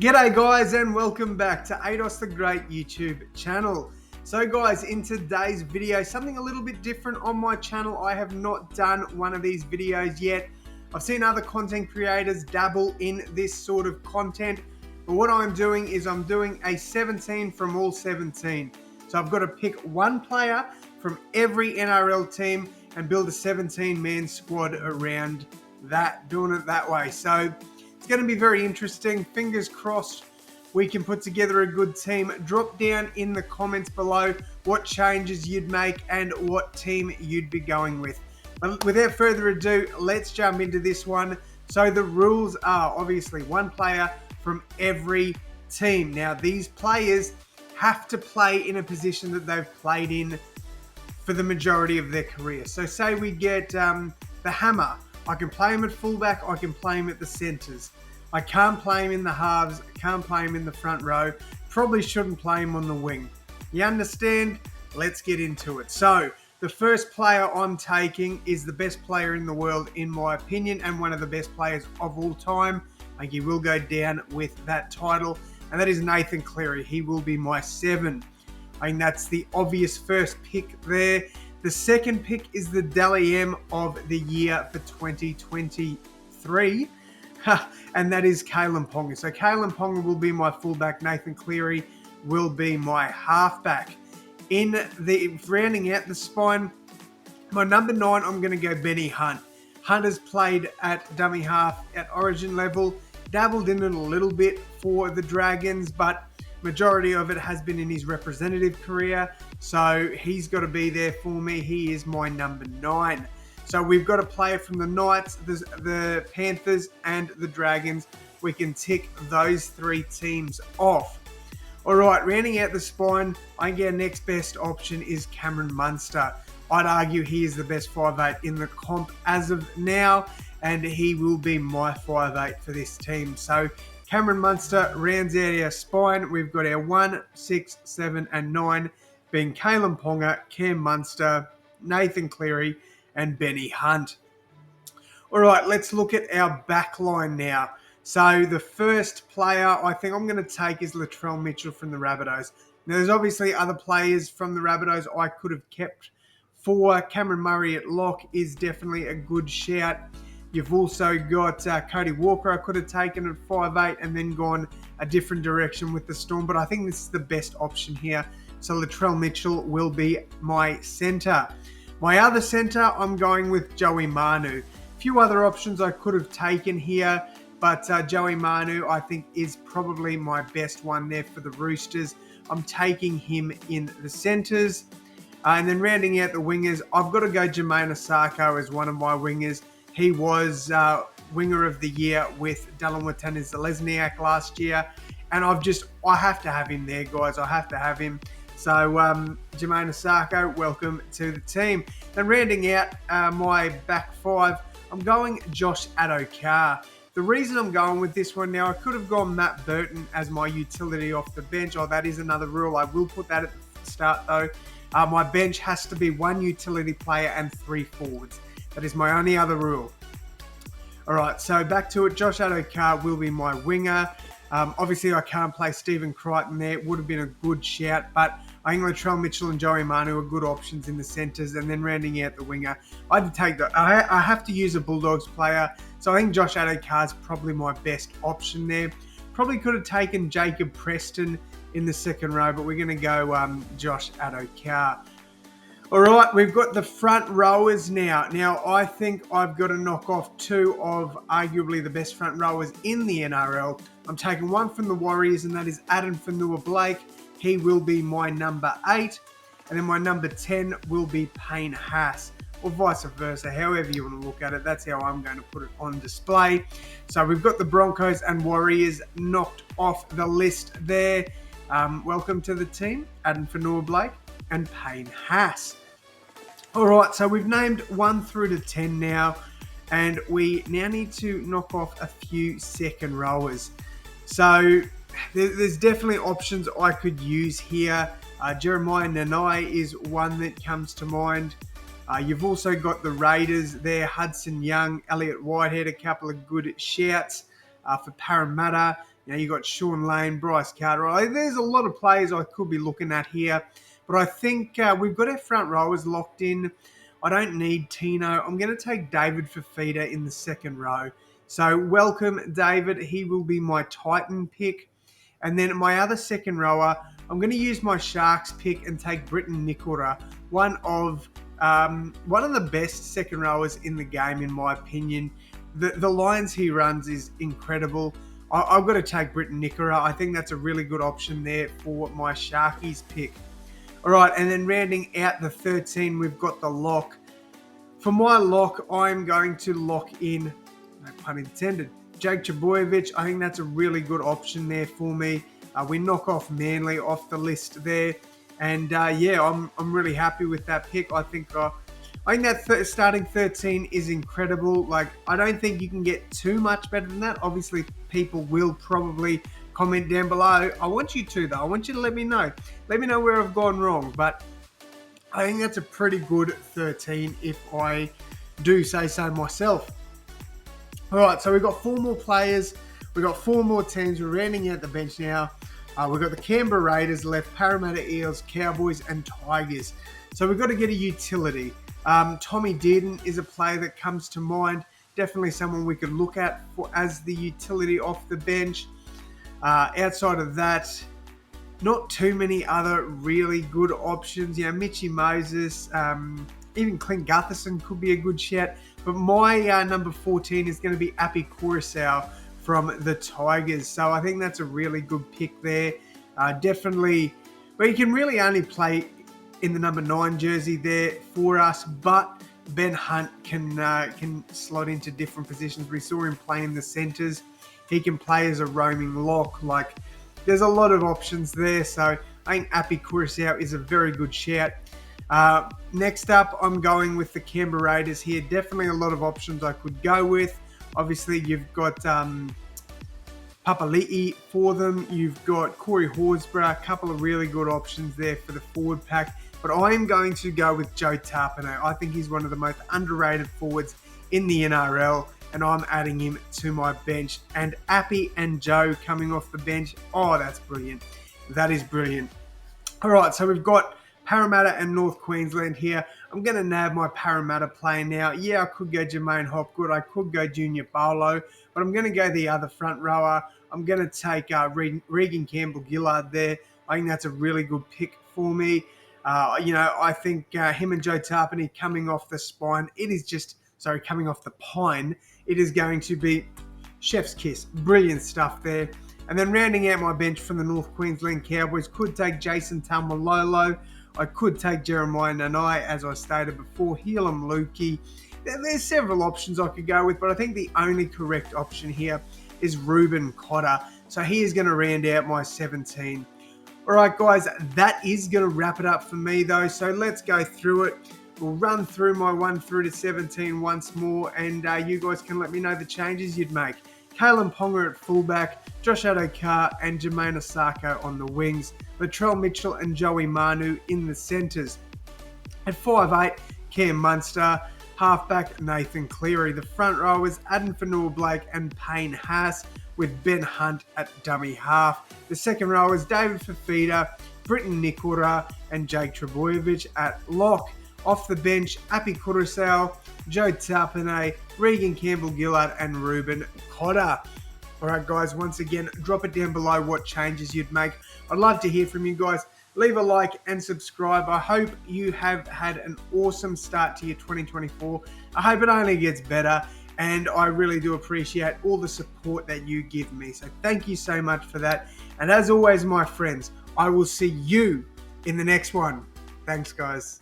G'day guys and welcome back to AdosTheGreat YouTube channel. So guys, in today's video, something a little bit different on my channel. I have not done one of these videos yet. I've seen other content creators dabble in this sort of content, but what I'm doing is I'm doing a 17 from all 17. So I've got to pick one player from every NRL team and build a 17-man squad around that, doing it that way. So it's going to be very interesting. Fingers crossed we can put together a good team. Drop down in the comments below what changes you'd make and what team you'd be going with. But without further ado, let's jump into this one. So the rules are obviously one player from every team. Now these players have to play in a position that they've played in for the majority of their career. So say we get the Hammer. I can play him at fullback, I can play him at the centres. I can't play him in the halves, I can't play him in the front row. Probably shouldn't play him on the wing. You understand? Let's get into it. So, the first player I'm taking is the best player in the world in my opinion and one of the best players of all time. I think he will go down with that title, and that is Nathan Cleary. He will be my 7. I think that's the obvious first pick there. The second pick is the Dally M of the year for 2023, and that is Kalen Ponga. So Kalen Ponga will be my fullback. Nathan Cleary will be my halfback. In the rounding out the spine, my number 9, I'm going to go Benny Hunt. Hunt has played at dummy half at Origin level, dabbled in it a little bit for the Dragons, but majority of it has been in his representative career, so he's got to be there for me. He is my number 9. So we've got a player from the Knights, the Panthers, and the Dragons. We can tick those 3 teams off. All right, rounding out the spine, I think our next best option is Cameron Munster. I'd argue he is the best 5'8" in the comp as of now, and he will be my 5'8" for this team. So Cameron Munster rounds out our spine. We've got our 1, 6, 7, and 9 being Kalen Ponga, Cam Munster, Nathan Cleary, and Benny Hunt. All right, let's look at our back line now. So the first player I think I'm going to take is Latrell Mitchell from the Rabbitohs. Now, there's obviously other players from the Rabbitohs I could have kept for. Cameron Murray at lock is definitely a good shout. You've also got Cody Walker I could have taken at 5'8" and then gone a different direction with the Storm, but I think this is the best option here. So Latrell Mitchell will be my centre. My other centre, I'm going with Joey Manu. A few other options I could have taken here, but Joey Manu I think is probably my best one there for the Roosters. I'm taking him in the centres. And then rounding out the wingers, I've got to go Jermaine Osako as one of my wingers. He was winger of the year with Dylan Watene-Zelezniak last year. And I have to have him there, guys. I have to have him. So, Jermaine Osako, welcome to the team. Then rounding out my back 5, I'm going Josh Addo-Carr. The reason I'm going with this one now, I could have gone Matt Burton as my utility off the bench. Oh, that is another rule. I will put that at the start, though. My bench has to be 1 utility player and 3 forwards. That is my only other rule. All right, so back to it. Josh Addo-Carr will be my winger. Obviously, I can't play Stephen Crichton there. It would have been a good shout, but I think Latrell Mitchell and Joey Manu are good options in the centres, and then rounding out the winger, I have to use a Bulldogs player, so I think Josh Addo-Carr is probably my best option there. Probably could have taken Jacob Preston in the second row, but we're going to go Josh Addo-Carr. All right, we've got the front rowers now. Now, I think I've got to knock off 2 of arguably the best front rowers in the NRL. I'm taking one from the Warriors, and that is Adam Fanua-Blake. He will be my number 8. And then my number 10 will be Payne Haas, or vice versa, however you want to look at it. That's how I'm going to put it on display. So we've got the Broncos and Warriors knocked off the list there. Welcome to the team, Adam Fanua-Blake and Payne Haas. All right, so we've named 1 through to 10 now, and we now need to knock off a few second rowers. So there's definitely options I could use here. Jeremiah Nanai is one that comes to mind. You've also got the Raiders there, Hudson Young, Elliott Whitehead, a couple of good shouts. For Parramatta, you got Sean Lane, Bryce Carter. There's a lot of players I could be looking at here, but I think we've got our front rowers locked in. I don't need Tino. I'm going to take David Fafita in the second row. So welcome, David. He will be my Titan pick. And then my other second rower, I'm going to use my Sharks pick and take Britton Nikora, one of the best second rowers in the game, in my opinion. The lines he runs is incredible. I've got to take Britton Nikora. I think that's a really good option there for my Sharkies pick. All right, and then rounding out the 13, we've got the lock. For my lock, I'm going to lock in, no pun intended, Jake Trbojevic. I think that's a really good option there for me. We knock off Manly off the list there. And yeah, I'm really happy with that pick. I think that starting 13 is incredible. Like, I don't think you can get too much better than that. Obviously, people will probably comment down below. I want you to, though. I want you to let me know. Let me know where I've gone wrong. But I think that's a pretty good 13 if I do say so myself. All right, so we've got 4 more players. We've got 4 more teams. We're rounding out the bench now. We've got the Canberra Raiders left, Parramatta Eels, Cowboys, and Tigers. So we've got to get a utility. Tommy Dearden is a player that comes to mind. Definitely someone we could look at as the utility off the bench. Outside of that, not too many other really good options. Mitchy Moses, even Clint Gutherson could be a good shout. But my number 14 is going to be Api Coruscant from the Tigers. So I think that's a really good pick there. Definitely, but he can really only play in the number 9 jersey there for us. But Ben Hunt can slot into different positions. We saw him play in the centres. He can play as a roaming lock. Like, there's a lot of options there. So I think Api Coruscant is a very good shout. Next up, I'm going with the Canberra Raiders here. Definitely a lot of options I could go with. Obviously, you've got Papali'i for them. You've got Corey Horsburgh, a couple of really good options there for the forward pack. But I am going to go with Joe Tapine. I think he's one of the most underrated forwards in the NRL, and I'm adding him to my bench. And Appy and Joe coming off the bench. Oh, that's brilliant. That is brilliant. All right, so we've got Parramatta and North Queensland here. I'm going to nab my Parramatta play now. Yeah, I could go Jermaine Hopgood. I could go Junior Barlow, but I'm going to go the other front rower. I'm going to take Regan Campbell-Gillard there. I think that's a really good pick for me. I think him and Joe Tapine coming off the pine, it is going to be chef's kiss. Brilliant stuff there. And then rounding out my bench from the North Queensland Cowboys, could take Jason Taumalolo. I could take Jeremiah Nanai, as I stated before, Helam Lukey. There's several options I could go with, but I think the only correct option here is Ruben Cotter. So he is going to round out my 17. All right, guys, that is going to wrap it up for me, though. So let's go through it. We'll run through my 1 through to 17 once more, and you guys can let me know the changes you'd make. Kalen Ponga at fullback, Josh Adokar and Jermaine Osako on the wings, Latrell Mitchell and Joey Manu in the centres. At 5'8", Cam Munster, halfback Nathan Cleary. The front rowers Adam Fanua-Blake and Payne Haas, with Ben Hunt at dummy half. The second rowers David Fafita, Britton Nikora and Jake Trbojevic at lock. Off the bench, Api Coruscant, Joe Tapine, Regan Campbell-Gillard and Ruben Cotter. All right, guys, once again, drop it down below what changes you'd make. I'd love to hear from you guys. Leave a like and subscribe. I hope you have had an awesome start to your 2024. I hope it only gets better, and I really do appreciate all the support that you give me. So thank you so much for that. And as always, my friends, I will see you in the next one. Thanks, guys.